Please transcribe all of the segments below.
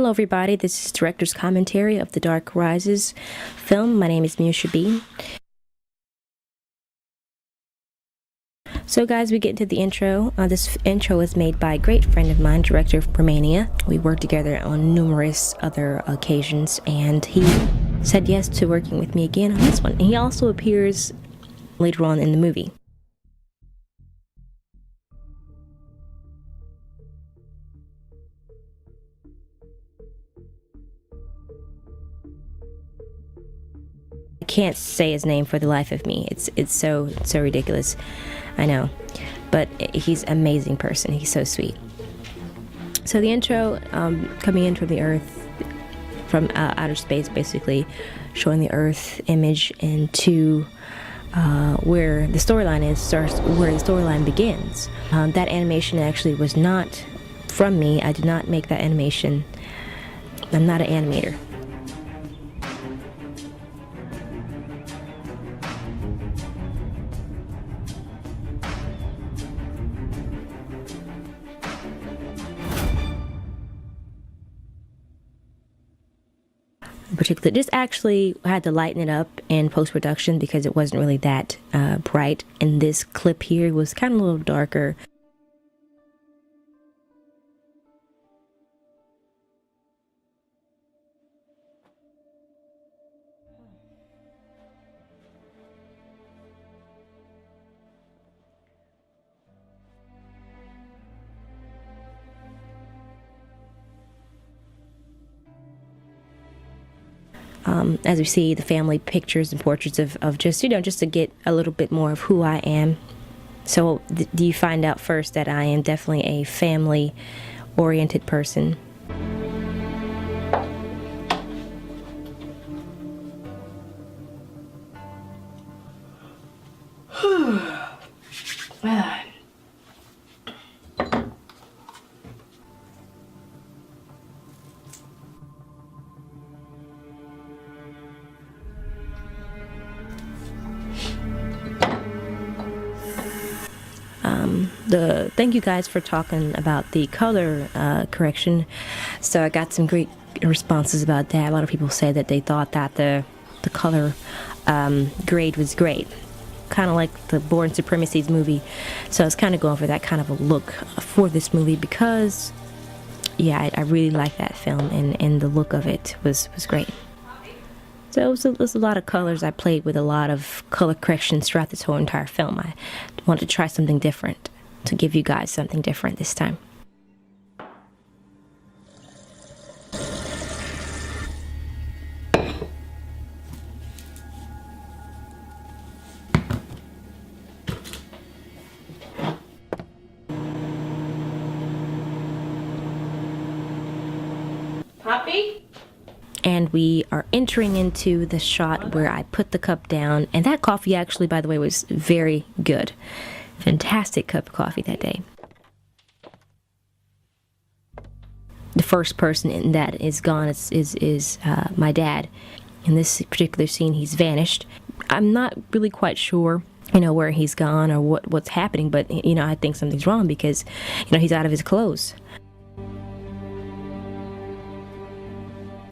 Hello everybody, this is Director's Commentary of The Dark Rises film. My name is Meosha Bean. So guys, we get into the intro. This intro is made by a great friend of mine, director from Romania. We worked together on numerous other occasions, and he said yes to working with me again on this one. And he also appears later on in the movie. I can't say his name for the life of me. It's so ridiculous. I know, but he's an amazing person. He's so sweet. So the intro, coming in from the Earth, from outer space, basically showing the Earth image into where the storyline is, starts where the storyline begins. That animation actually was not from me. I did not make that animation. I'm not an animator. Particularly, just actually had to lighten it up in post-production because it wasn't really that bright, and this clip here was kind of a little darker. As we see the family pictures and portraits of just, just to get a little bit more of who I am. So do you find out first that I am definitely a family-oriented person. Thank you guys for talking about the color correction. So I got some great responses about that. A lot of people said that they thought that the color grade was great, kind of like the Born Supremacy's movie. So I was kind of going for that kind of a look for this movie because, yeah, I really like that film, and the look of it was great. So it was a lot of colors. I played with a lot of color corrections throughout this whole entire film. I wanted to try something different, to give you guys something different this time. Poppy? And we are entering into the shot where I put the cup down, and that coffee actually, by the way, was very good. Fantastic cup of coffee that day. The first person in that is gone is my dad. In this particular scene, he's vanished. I'm not really quite sure, where he's gone or what's happening, but I think something's wrong because, he's out of his clothes.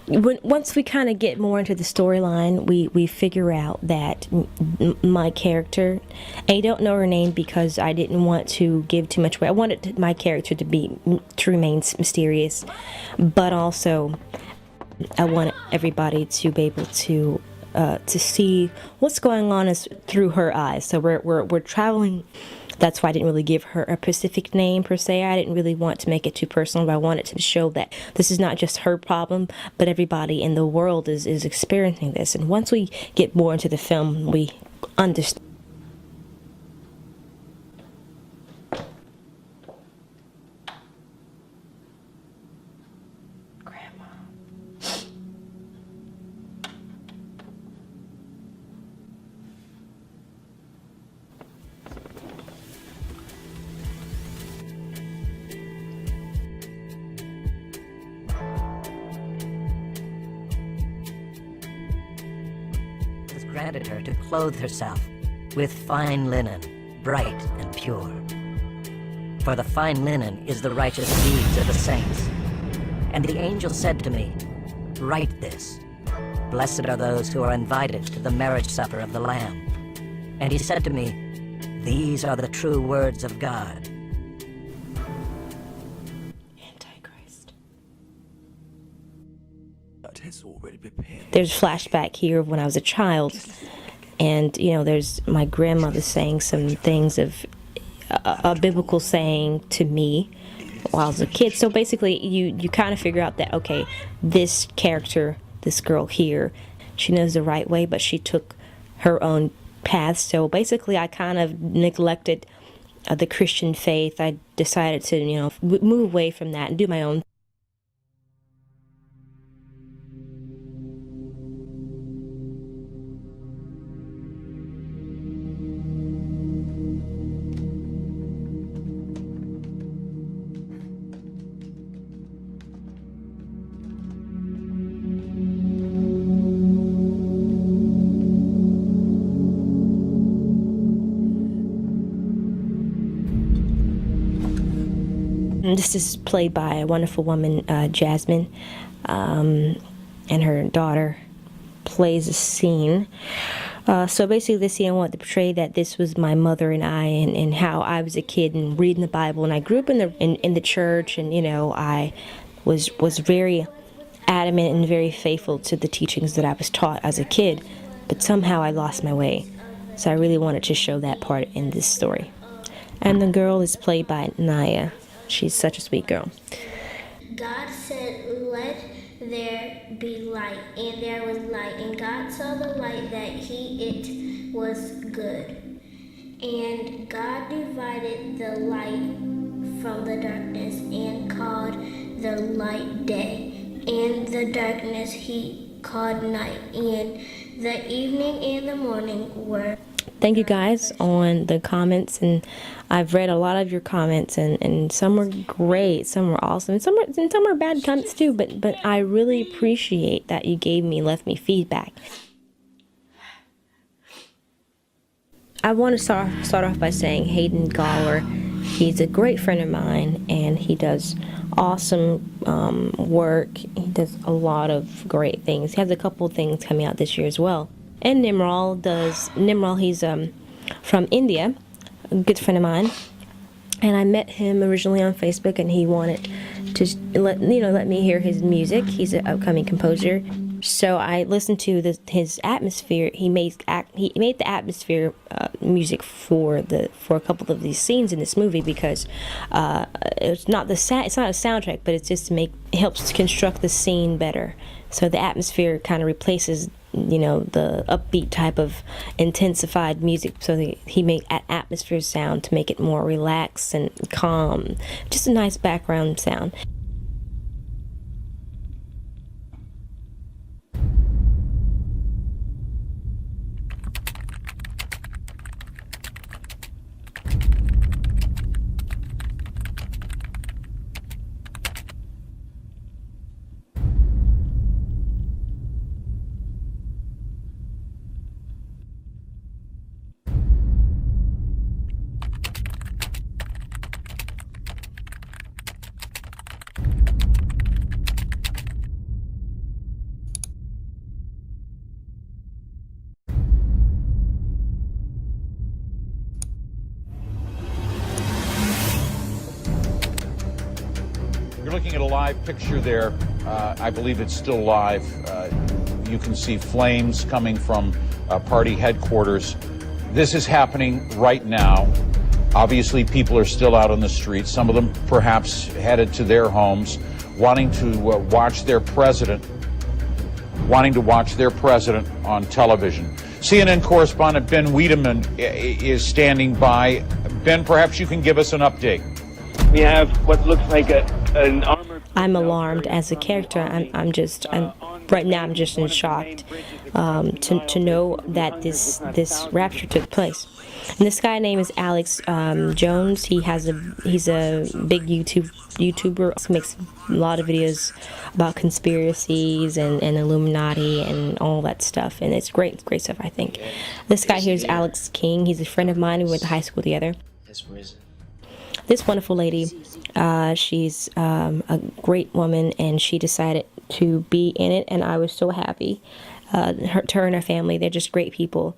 Once we kind of get more into the storyline, we figure out that my character, I don't know her name because I didn't want to give too much away. I wanted my character to remain mysterious, but also I wanted everybody to be able to see what's going on through her eyes. So we're traveling. That's why I didn't really give her a specific name per se. I didn't really want to make it too personal, but I wanted to show that this is not just her problem, but everybody in the world is experiencing this. And once we get more into the film, we understand. Granted her to clothe herself with fine linen, bright and pure. For the fine linen is the righteous deeds of the saints, And the angel said to me, "Write this. Blessed are those who are invited to the marriage supper of the Lamb." And he said to me, "These are the true words of God." Antichrist. God has already prepared. There's flashback here of when I was a child, and there's my grandmother saying some things of a biblical saying to me while I was a kid. So basically, you kind of figure out that, okay, this character, this girl here, she knows the right way, but she took her own path. So basically, I kind of neglected the Christian faith. I decided to, move away from that and do my own. This is played by a wonderful woman, Jasmine, and her daughter plays a scene. So basically this scene I wanted to portray that this was my mother and I, and how I was a kid and reading the Bible, and I grew up in the church, and I was very adamant and very faithful to the teachings that I was taught as a kid, but somehow I lost my way. So I really wanted to show that part in this story. And the girl is played by Naya. She's such a sweet girl. God said, "Let there be light," and there was light. And God saw the light that it was good. And God divided the light from the darkness and called the light day, and the darkness he called night. And the evening and the morning were. Thank you guys on the comments, and I've read a lot of your comments, and some were great, some were awesome, and some were bad comments too, but I really appreciate that you left me feedback. I want to start off by saying Hayden Gawler, he's a great friend of mine, and he does awesome work. He does a lot of great things. He has a couple of things coming out this year as well. And Nimral, he's from India, a good friend of mine, and I met him originally on Facebook, and he wanted to let me hear his music. He's an upcoming composer, so I listened to his atmosphere. He made the atmosphere music for a couple of these scenes in this movie, because it's not a soundtrack, but it's just it helps construct the scene better. So the atmosphere kind of replaces the upbeat type of intensified music, so he made an atmosphere sound to make it more relaxed and calm. Just a nice background sound. You're looking at a live picture there. I believe it's still live. You can see flames coming from party headquarters. This is happening right now. Obviously, people are still out on the streets. Some of them perhaps headed to their homes, wanting to watch their president on television. CNN correspondent Ben Wiedemann is standing by. Ben, perhaps you can give us an update. We have what looks like an armored. I'm alarmed as a character. Right now I'm just in shock to know that this rapture took place. And this guy name is Alex Jones. He's a big YouTuber. Also makes a lot of videos about conspiracies and Illuminati and all that stuff. And it's great stuff, I think. This guy here is Alex King. He's a friend of mine. We went to high school together. Has risen. This wonderful lady, she's a great woman, and she decided to be in it, and I was so happy. Her and her family, they're just great people.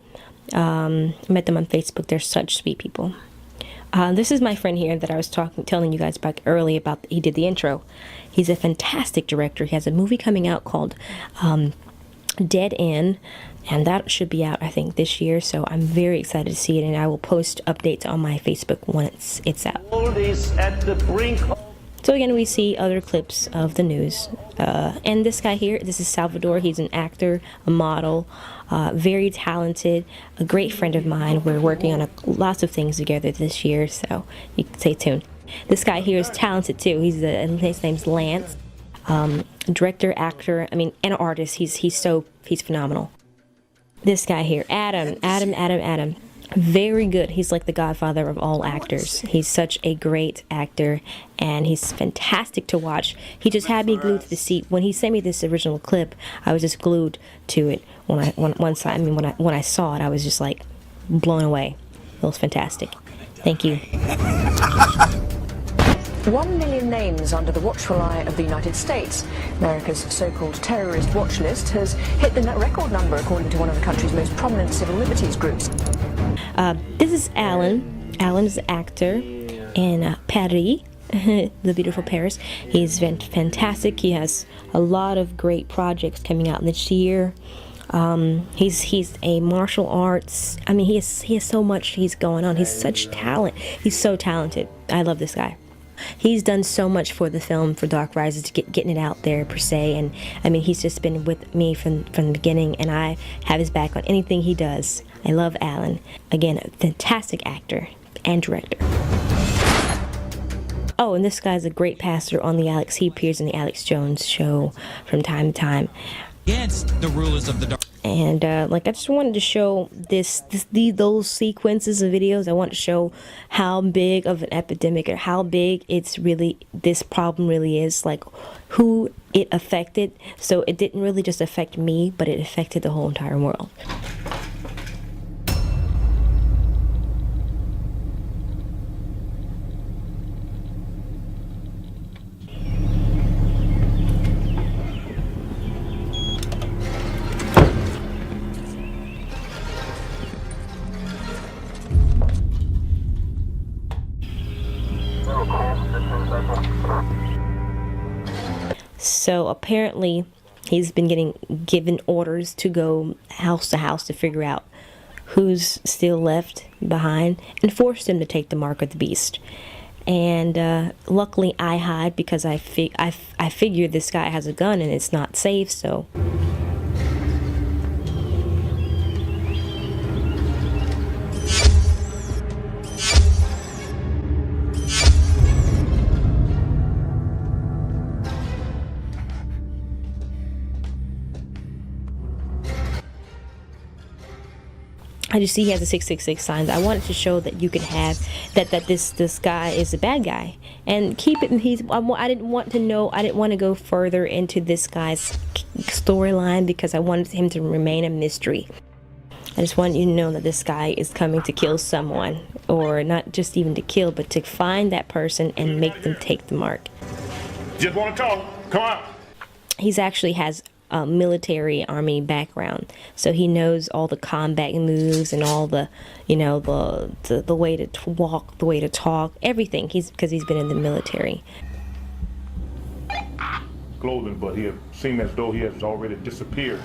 I met them on Facebook. They're such sweet people. This is my friend here that I was telling you guys about earlier about. He did the intro. He's a fantastic director. He has a movie coming out called Dead End, and that should be out, I think, this year. So I'm very excited to see it, and I will post updates on my Facebook once it's out. At the brink. So again, we see other clips of the news. And this guy here, this is Salvatore. He's an actor, a model, very talented, a great friend of mine. We're working on lots of things together this year, so you can stay tuned. This guy here is talented too. His name's Lance. Director, actor, and artist. He's phenomenal. This guy here, Adam. Very good. He's like the godfather of all actors. He's such a great actor, and he's fantastic to watch. He just had me glued to the seat. When he sent me this original clip, I was just glued to it. When I saw it, I was just like blown away. It was fantastic. Thank you. 1 million names under the watchful eye of the United States. America's so-called terrorist watch list has hit the record number, according to one of the country's most prominent civil liberties groups. This is Alan. Alan's an actor in Paris, the beautiful Paris. He's been fantastic. He has a lot of great projects coming out this year. He's a martial arts. He has so much he's going on. He's such talent. He's so talented. I love this guy. He's done so much for the film, for Dark Rises, to getting it out there per se, and he's just been with me from the beginning, and I have his back on anything he does. I love Alan. Again, a fantastic actor and director. Oh, and this guy's a great pastor on the Alex. He appears in the Alex Jones show from time to time. Against the rulers of the dark. And I just wanted to show those sequences of videos. I want to show how big of an epidemic, or how big this problem really is, like who it affected. So it didn't really just affect me, but it affected the whole entire world. So apparently he's been given orders to go house to house to figure out who's still left behind and force them to take the mark of the beast. And luckily I hide, because I figure this guy has a gun and it's not safe, so... I just see he has a 666 sign. I wanted to show that you could have that this guy is a bad guy, and keep it. I didn't want to go further into this guy's storyline, because I wanted him to remain a mystery. I just want you to know that this guy is coming to kill someone, or not just even to kill, but to find that person and make them take the mark. Just want to talk. Come on. He's actually has a military army background, so he knows all the combat moves and all the the way to walk, the way to talk, everything. Because he's been in the military. Clothing, but he seemed as though he has already disappeared.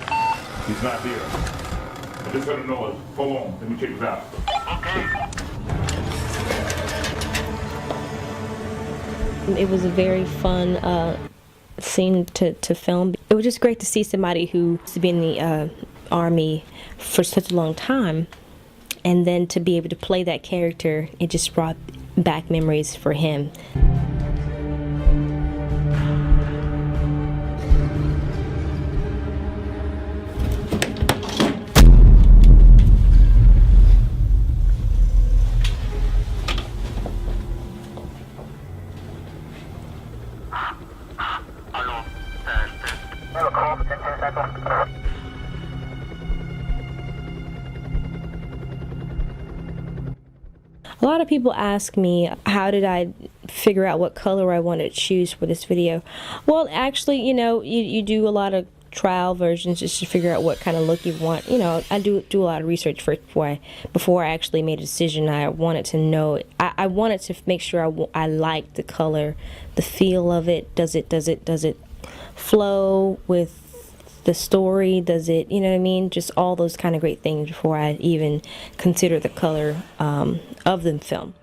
He's not here. I just heard a noise. Hold on, let me check this out. It was a very fun scene to film. It was just great to see somebody who used to be in the army for such a long time, and then to be able to play that character. It just brought back memories for him. A lot of people ask me, how did I figure out what color I wanted to choose for this video? Well, actually, you do a lot of trial versions just to figure out what kind of look you want. I do a lot of research first before I actually made a decision. I wanted to know, I wanted to make sure I liked the color, the feel of it. Does it flow with the story? Does it, you know what I mean? Just all those kind of great things before I even consider the color of the film.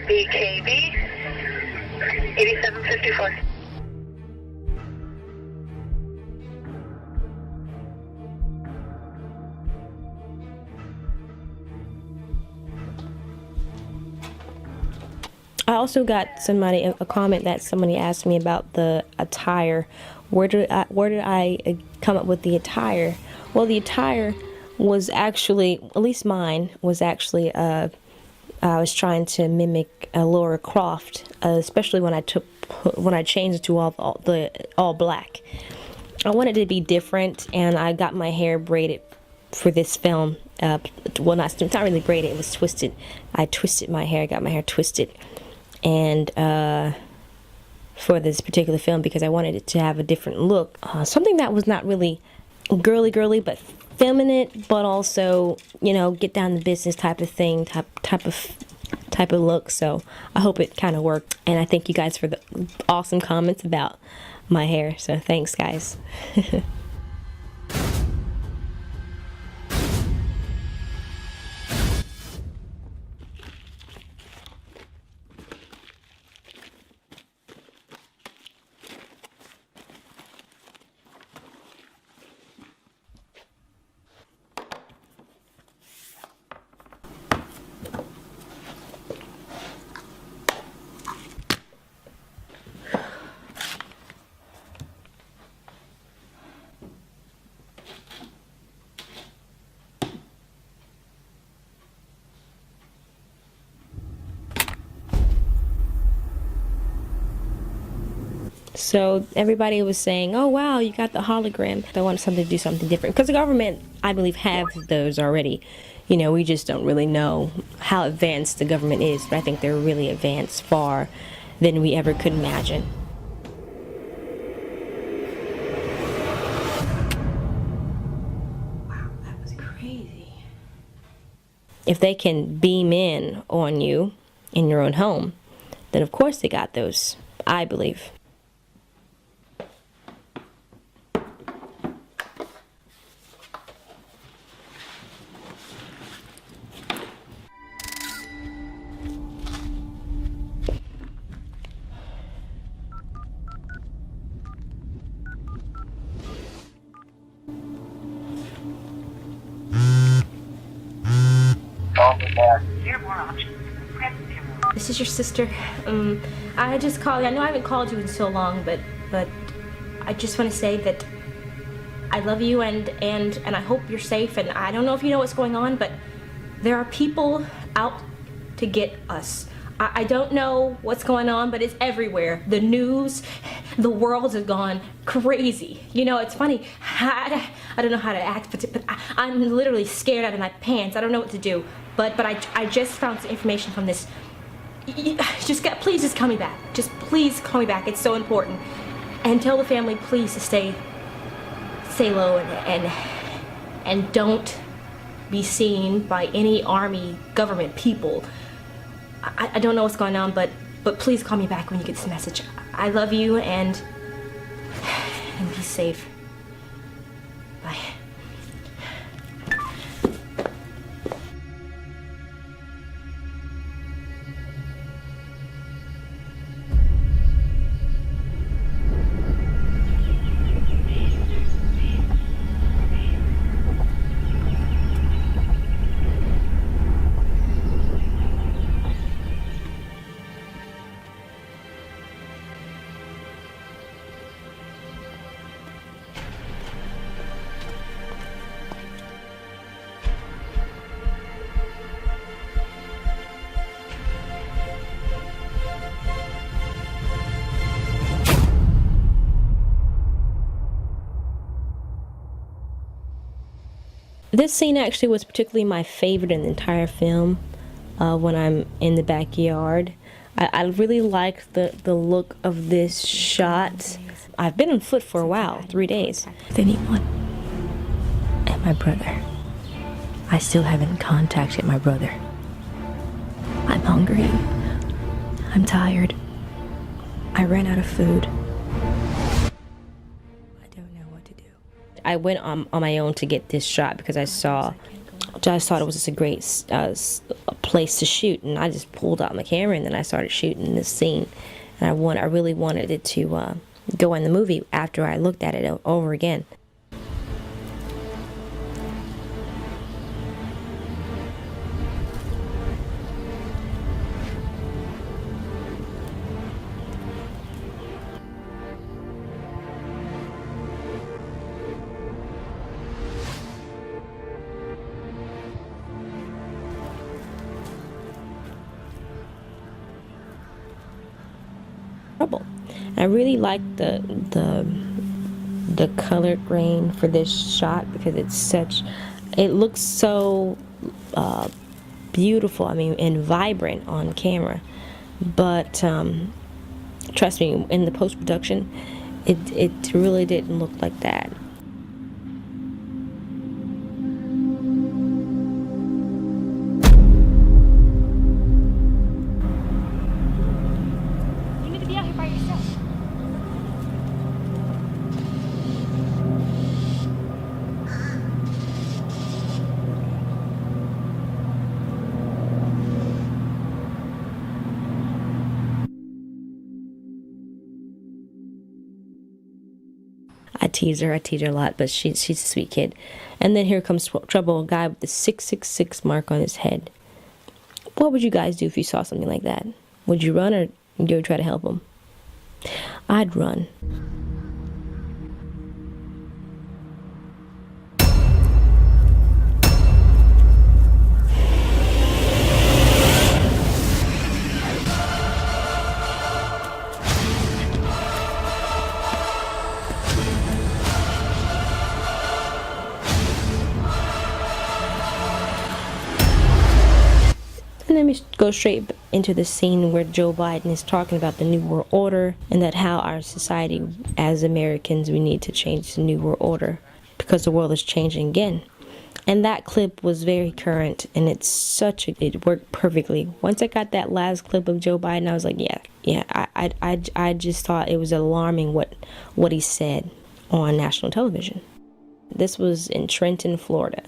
BKB 8754. I also got a comment that somebody asked me about the attire. Where did I come up with the attire? Well, the attire was actually, at least mine, was actually I was trying to mimic Laura Croft, especially when I changed it to all black. I wanted it to be different, and I got my hair braided for this film. Well, it's not really braided; it was twisted. I twisted my hair. I got my hair twisted, and for this particular film because I wanted it to have a different look, something that was not really girly, but feminine, but also, get down to business type of thing, type of look. So I hope it kind of worked, and I thank you guys for the awesome comments about my hair. So thanks, guys. So everybody was saying, oh wow, you got the hologram. I wanted something to do something different, because the government, I believe, have those already. We just don't really know how advanced the government is, but I think they're really advanced, far than we ever could imagine. Wow, that was crazy. If they can beam in on you in your own home, then of course they got those, I believe. This is your sister. I just called you. I know I haven't called you in so long, but I just want to say that I love you and I hope you're safe. And I don't know if you know what's going on, but there are people out to get us. I don't know what's going on, but it's everywhere. The news, the world has gone crazy. It's funny. I don't know how to act, but I'm literally scared out of my pants. I don't know what to do. But I just found some information from this. Please just call me back. Just please call me back. It's so important. And tell the family, please, to stay low and don't be seen by any army, government people. I don't know what's going on, but please call me back when you get this message. I love you and be safe. Bye. This scene actually was particularly my favorite in the entire film, when I'm in the backyard. I really liked the look of this shot. I've been on foot for a while, 3 days. With anyone. And my brother. I still haven't contacted my brother. I'm hungry. I'm tired. I ran out of food. I don't know what to do. I went on my own to get this shot because I just thought it was just a great place to shoot, and I just pulled out my camera and then I started shooting this scene. And I really wanted it to go in the movie after I looked at it over again. I really like the color grain for this shot because it looks so beautiful, I mean, and vibrant on camera. But trust me, in the post-production, it really didn't look like that. I tease her a lot, but she's a sweet kid. And then here comes Trouble, a guy with the 666 mark on his head. What would you guys do if you saw something like that? Would you run or go try to help him? I'd run. And then we go straight into the scene where Joe Biden is talking about the New World Order and that how our society, as Americans, we need to change the New World Order because the world is changing again. And that clip was very current, and it worked perfectly. Once I got that last clip of Joe Biden, I was like, yeah. I just thought it was alarming what he said on national television. This was in Trenton, Florida,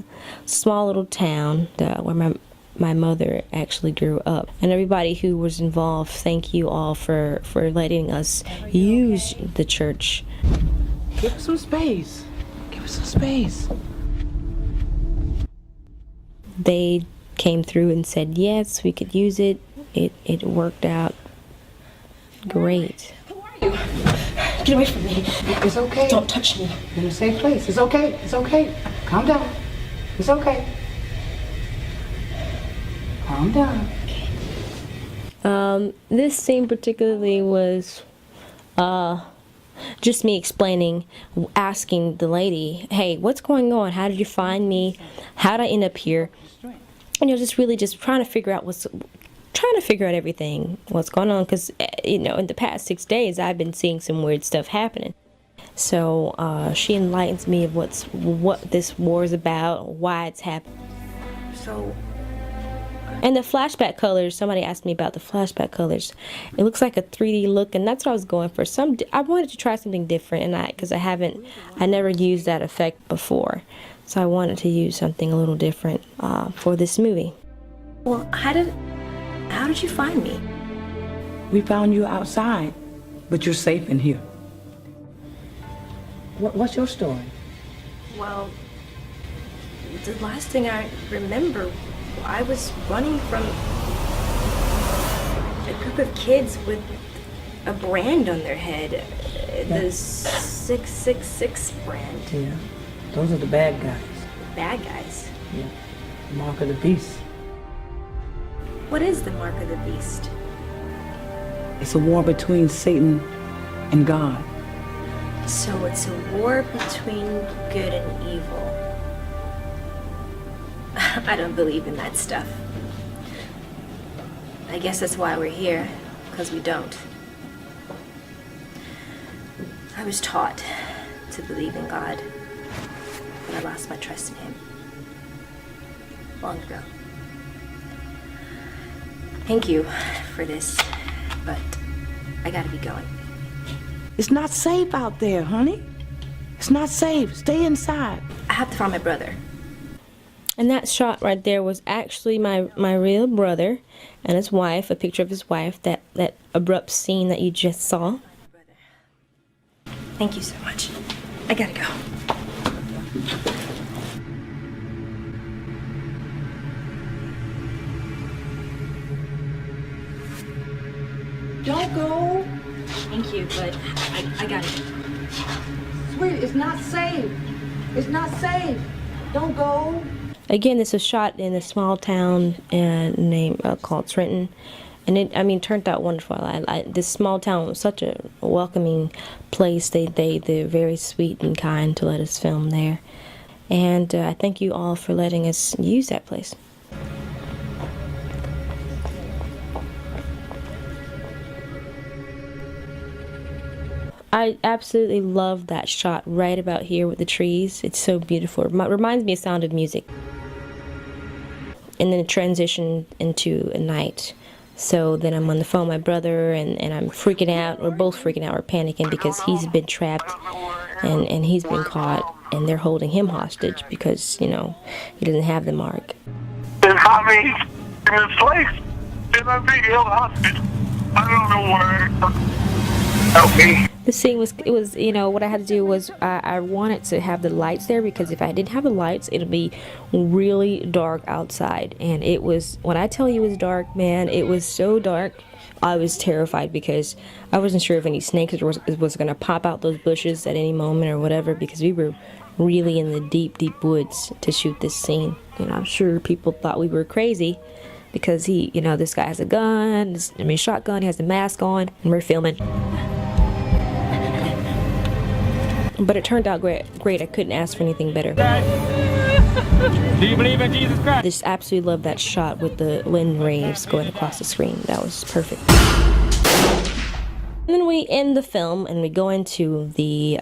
small little town where my mother actually grew up. And everybody who was involved, thank you all for letting us use the church. Give us some space. Give us some space. They came through and said, yes, we could use it. It worked out great. Who are you? Get away from me. It's okay. Don't touch me. You're in a safe place. It's okay. It's okay. Calm down. It's okay. Calm down. This scene particularly was just me asking the lady, hey, what's going on? How did you find me? How did I end up here? And just really just trying to figure out everything, what's going on, because in the past 6 days I've been seeing some weird stuff happening. So she enlightens me of what this war is about, why it's happening. And the flashback colors, somebody asked me about the flashback colors. It looks like a 3D look, and that's what I was going for. I wanted to try something different, and because I never used that effect before. So I wanted to use something a little different for this movie. Well, how did you find me? We found you outside, but you're safe in here. What's your story? Well, the last thing I remember, I was running from a group of kids with a brand on their head, the 666 brand. Yeah, those are the bad guys. Bad guys? Yeah, mark of the beast. What is the mark of the beast? It's a war between Satan and God. So it's a war between good and evil. I don't believe in that stuff. I guess that's why we're here, because we don't. I was taught to believe in God, but I lost my trust in Him long ago. Thank you for this, but I gotta be going. It's not safe out there, honey. It's not safe. Stay inside. I have to find my brother. And that shot right there was actually my real brother and his wife, a picture of his wife, that abrupt scene that you just saw. Thank you so much. I gotta go. Don't go. Thank you, but I gotta go. Sweetie, it's not safe. It's not safe. Don't go. Again, this was shot in a small town named called Trenton, and it turned out wonderful. This small town was such a welcoming place. They're very sweet and kind to let us film there, and I thank you all for letting us use that place. I absolutely love that shot right about here with the trees. It's so beautiful. It reminds me of Sound of Music. And then it transitioned into a night. So then I'm on the phone with my brother, and I'm freaking out. We're both freaking out. We're panicking because he's been trapped and he's been caught, and they're holding him hostage because, he doesn't have the mark. There's hobbies in this place, and I'm being held hostage. I don't know where. Help me. The scene was what I had to do was I wanted to have the lights there, because if I didn't have the lights, it'll be really dark outside. And it was, when I tell you it was dark, man, it was so dark. I was terrified because I wasn't sure if any snakes was going to pop out those bushes at any moment or whatever, because we were really in the deep, deep woods to shoot this scene. I'm sure people thought we were crazy because this guy has a gun, shotgun, he has a mask on, and we're filming. But it turned out great. I couldn't ask for anything better. Do you believe in Jesus Christ? I just absolutely love that shot with the wind waves going across the screen. That was perfect. And then we end the film and we go into the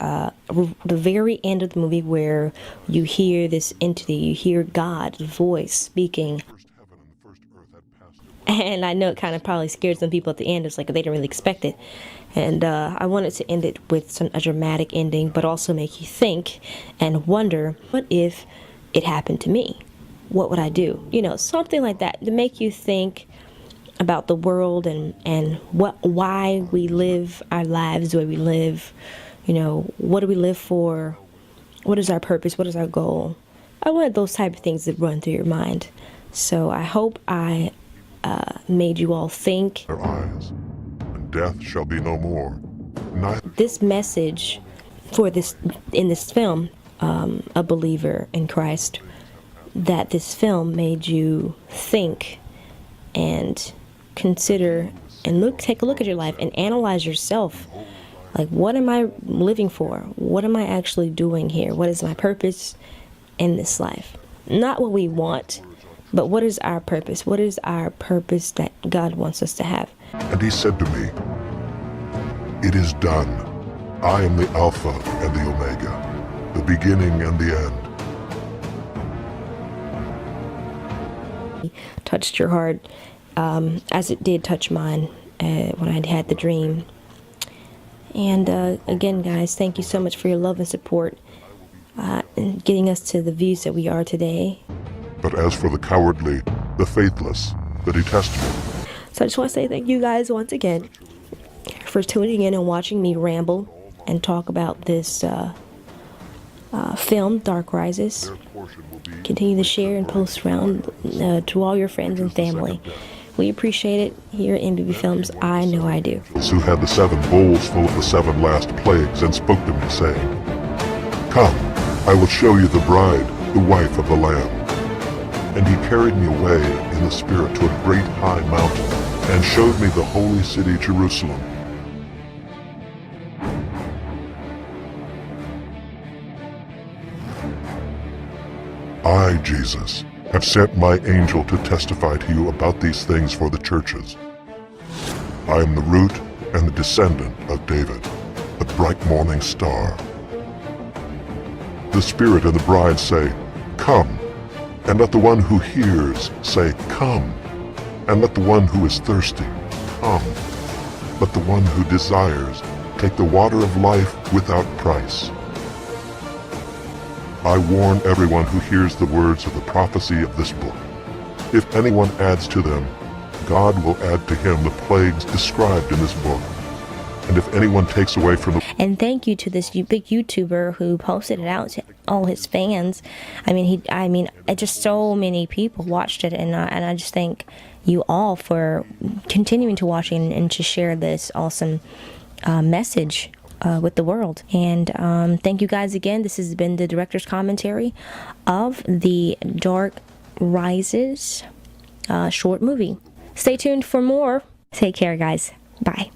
very end of the movie where you hear this entity, you hear God's voice speaking. And I know it kind of probably scared some people at the end. It's like they didn't really expect it. And I wanted to end it with a dramatic ending, but also make you think and wonder, what if it happened to me? What would I do? Something like that, to make you think about the world and why we live our lives the way we live. What do we live for? What is our purpose? What is our goal? I wanted those type of things to run through your mind. So I hope I made you all think. Their eyes, and death shall be no more. This message in this film, A Believer in Christ, that this film made you think and consider and take a look at your life and analyze yourself. Like, what am I living for? What am I actually doing here? What is my purpose in this life? Not what we want, but what is our purpose? What is our purpose that God wants us to have? And he said to me, "It is done. I am the Alpha and the Omega, the beginning and the end." Touched your heart, as it did touch mine when I had the dream. And again, guys, thank you so much for your love and support in getting us to the views that we are today. But as for the cowardly, the faithless, the detestable. So I just want to say thank you guys once again for tuning in and watching me ramble and talk about this film, Dark Rises. Continue to share and post around to all your friends and family. We appreciate it here at MBB Films. I know I do. Who had the 7 bowls full of the 7 last plagues, and spoke to me, saying, "Come, I will show you the bride, the wife of the Lamb." And he carried me away in the Spirit to a great high mountain, and showed me the holy city Jerusalem. I, Jesus, have sent my angel to testify to you about these things for the churches. I am the root and the descendant of David, the bright morning star. The Spirit and the bride say, Come, and let the one who hears say, Come, and let the one who is thirsty come. Let the one who desires take the water of life without price. I warn everyone who hears the words of the prophecy of this book. If anyone adds to them, God will add to him the plagues described in this book. And if anyone takes away from the... And thank you to this big YouTuber who posted it out to all his fans. I mean, just so many people watched it, and I just thank you all for continuing to watch and to share this awesome message with the world. And thank you guys again. This has been the director's commentary of the Dark Rises short movie. Stay tuned for more. Take care, guys. Bye.